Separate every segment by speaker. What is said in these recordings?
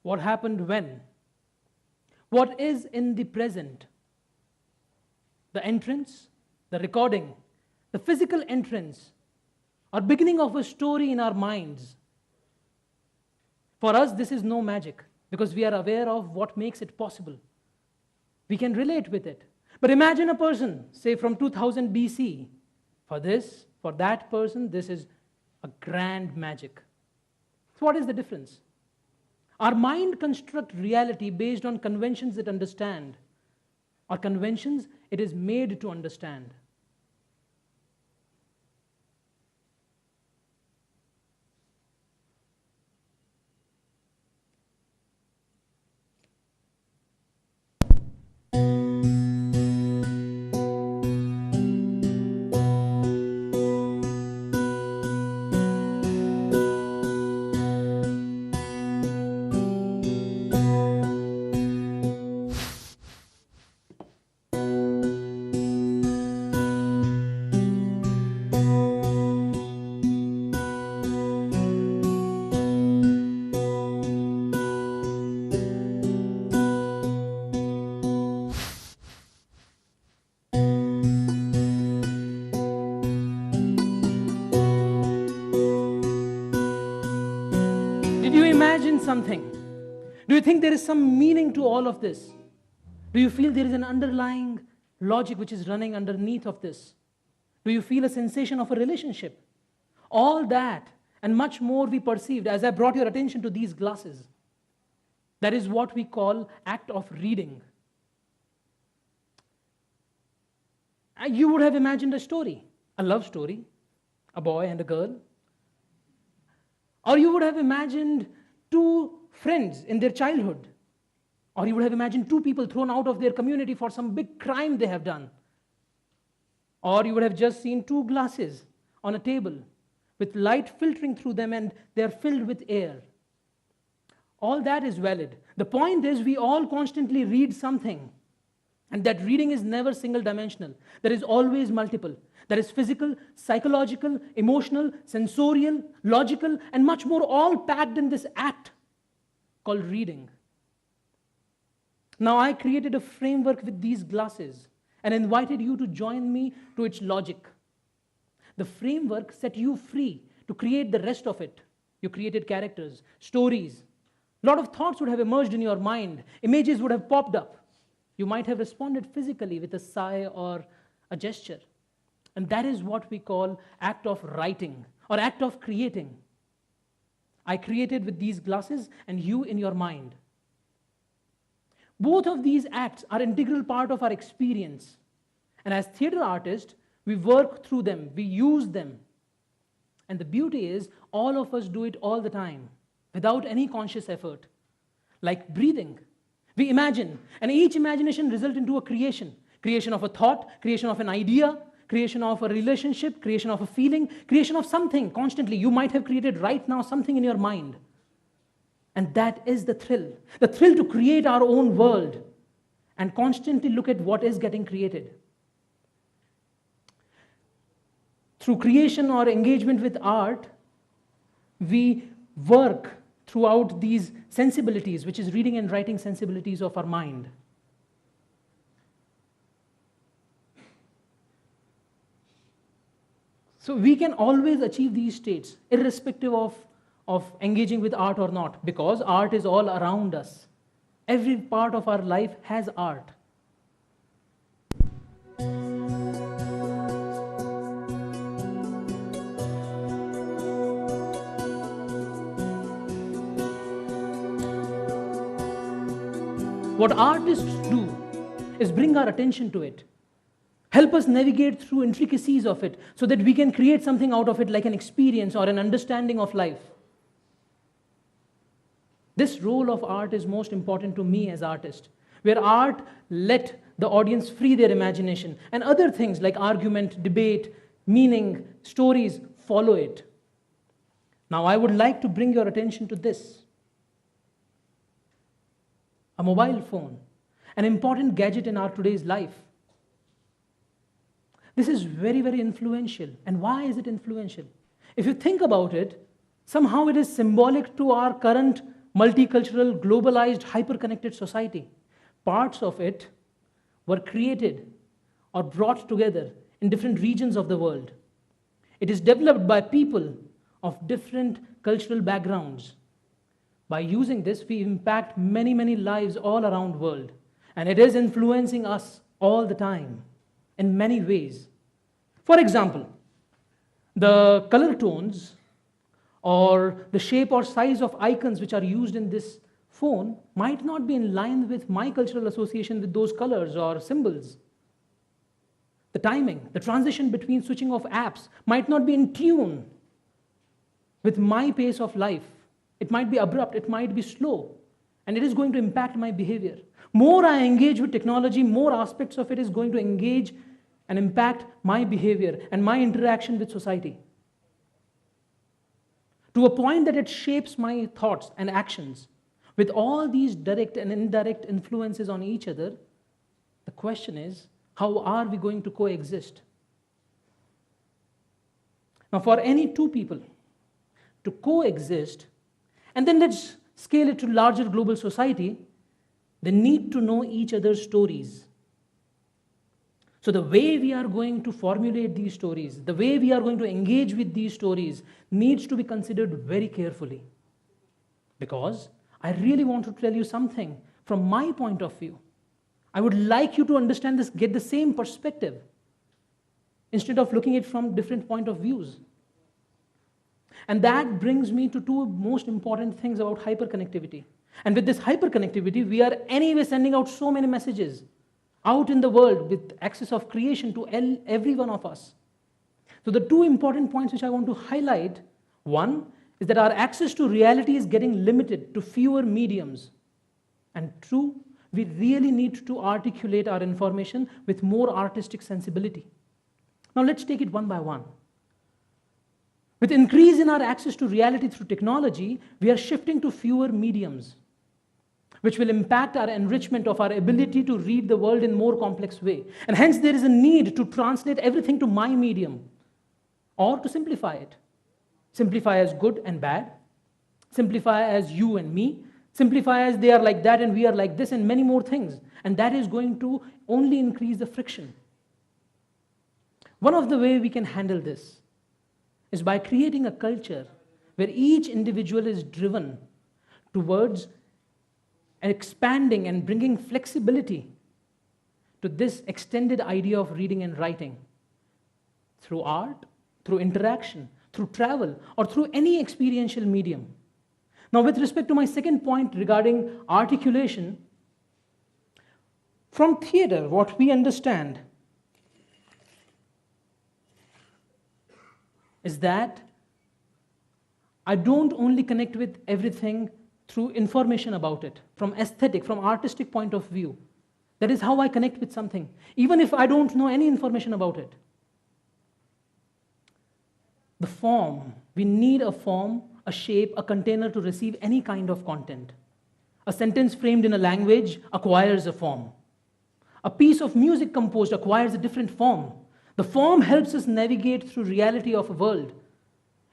Speaker 1: What happened when? What is in the present? The entrance, the recording, the physical entrance, or beginning of a story in our minds. For us, this is no magic, because we are aware of what makes it possible. We can relate with it. But imagine a person, say from 2000 BC. For that person, this is a grand magic. So what is the difference? Our mind constructs reality based on conventions it understands, or conventions it is made to understand. Something? Do you think there is some meaning to all of this? Do you feel there is an underlying logic which is running underneath of this? Do you feel a sensation of a relationship? All that and much more we perceived as I brought your attention to these glasses. That is what we call act of reading. You would have imagined a story, a love story, a boy and a girl. Or you would have imagined two friends in their childhood. Or you would have imagined two people thrown out of their community for some big crime they have done. Or you would have just seen two glasses on a table with light filtering through them and they are filled with air. All that is valid. The point is we all constantly read something, and that reading is never single dimensional. There is always multiple. There is physical, psychological, emotional, sensorial, logical, and much more, all packed in this act called reading. Now I created a framework with these glasses and invited you to join me to its logic. The framework set you free to create the rest of it. You created characters, stories. A lot of thoughts would have emerged in your mind. Images would have popped up. You might have responded physically with a sigh or a gesture. And that is what we call act of writing or act of creating. I created with these glasses and you in your mind. Both of these acts are an integral part of our experience. And as theater artists, we work through them, we use them. And the beauty is, all of us do it all the time, without any conscious effort. Like breathing. We imagine, and each imagination results into a creation. Creation of a thought, creation of an idea, creation of a relationship, creation of a feeling, creation of something constantly. You might have created right now something in your mind. And that is the thrill to create our own world and constantly look at what is getting created. Through creation or engagement with art, we work throughout these sensibilities, which is reading and writing sensibilities of our mind. So we can always achieve these states, irrespective of engaging with art or not, because art is all around us. Every part of our life has art. What artists do is bring our attention to it, help us navigate through intricacies of it so that we can create something out of it like an experience or an understanding of life. This role of art is most important to me as artist, where art let the audience free their imagination and other things like argument, debate, meaning, stories follow it. Now I would like to bring your attention to this. A mobile phone, an important gadget in our today's life. This is very, very influential. And why is it influential? If you think about it, somehow it is symbolic to our current multicultural, globalized, hyper-connected society. Parts of it were created or brought together in different regions of the world. It is developed by people of different cultural backgrounds. By using this, we impact many, many lives all around the world. And it is influencing us all the time in many ways. For example, the color tones or the shape or size of icons which are used in this phone might not be in line with my cultural association with those colors or symbols. The timing, the transition between switching off apps might not be in tune with my pace of life. It might be abrupt, it might be slow, and it is going to impact my behavior. More I engage with technology, more aspects of it is going to engage and impact my behavior and my interaction with society. To a point that it shapes my thoughts and actions. With all these direct and indirect influences on each other, the question is, how are we going to coexist? Now, for any two people to coexist, and then let's scale it to larger global society, they need to know each other's stories. So the way we are going to formulate these stories, the way we are going to engage with these stories needs to be considered very carefully. Because I really want to tell you something from my point of view. I would like you to understand this, get the same perspective, instead of looking at it from different point of views. And that brings me to two most important things about hyperconnectivity. And with this hyperconnectivity, we are anyway sending out so many messages out in the world with access of creation to every one of us. So the two important points which I want to highlight, one is that our access to reality is getting limited to fewer mediums. And two, we really need to articulate our information with more artistic sensibility. Now let's take it one by one. With increase in our access to reality through technology, we are shifting to fewer mediums, which will impact our enrichment of our ability to read the world in more complex way. And hence there is a need to translate everything to my medium, or to simplify it. Simplify as good and bad, simplify as you and me, simplify as they are like that and we are like this, and many more things. And that is going to only increase the friction. One of the ways we can handle this is by creating a culture where each individual is driven towards expanding and bringing flexibility to this extended idea of reading and writing through art, through interaction, through travel, or through any experiential medium. Now, with respect to my second point regarding articulation, from theater, what we understand is that I don't only connect with everything through information about it, from aesthetic, from artistic point of view. That is how I connect with something, even if I don't know any information about it. The form, we need a form, a shape, a container to receive any kind of content. A sentence framed in a language acquires a form. A piece of music composed acquires a different form. The form helps us navigate through reality of a world.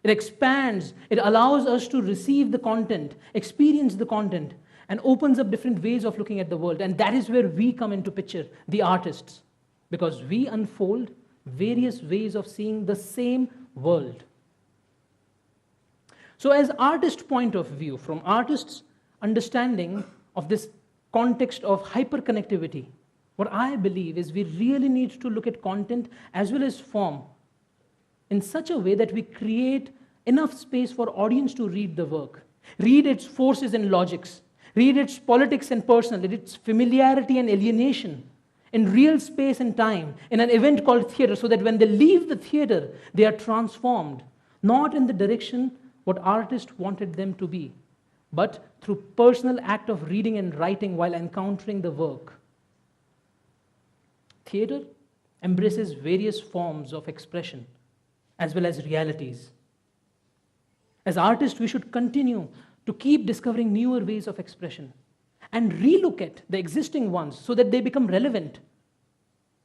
Speaker 1: It expands, it allows us to receive the content, experience the content, and opens up different ways of looking at the world. And that is where we come into picture, the artists, because we unfold various ways of seeing the same world. So as artist point of view, from artists' understanding of this context of hyperconnectivity, what I believe is we really need to look at content as well as form in such a way that we create enough space for audience to read the work, read its forces and logics, read its politics and personal, its familiarity and alienation, in real space and time, in an event called theater, so that when they leave the theater, they are transformed, not in the direction what artists wanted them to be, but through personal act of reading and writing while encountering the work. Theater embraces various forms of expression as well as realities. As artists, we should continue to keep discovering newer ways of expression and relook at the existing ones so that they become relevant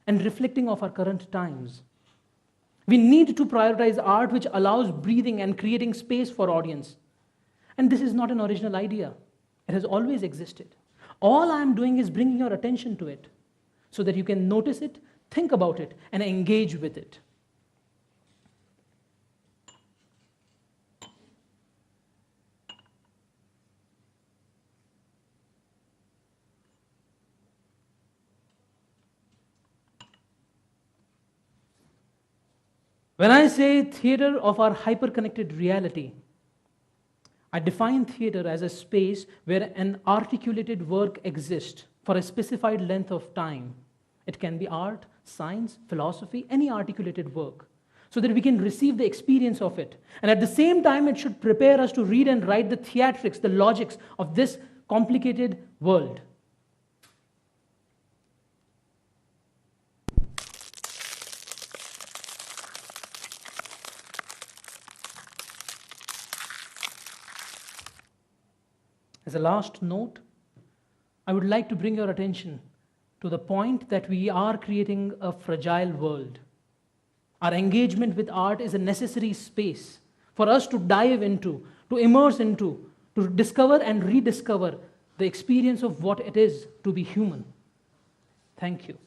Speaker 1: and reflecting of our current times. We need to prioritize art which allows breathing and creating space for audience. And this is not an original idea. It has always existed. All I am doing is bringing your attention to it so that you can notice it, think about it, and engage with it. When I say theater of our hyper-connected reality, I define theater as a space where an articulated work exists for a specified length of time. It can be art, science, philosophy, any articulated work, so that we can receive the experience of it. And at the same time, it should prepare us to read and write the theatrics, the logics of this complicated world. As a last note, I would like to bring your attention to the point that we are creating a fragile world. Our engagement with art is a necessary space for us to dive into, to immerse into, to discover and rediscover the experience of what it is to be human. Thank you.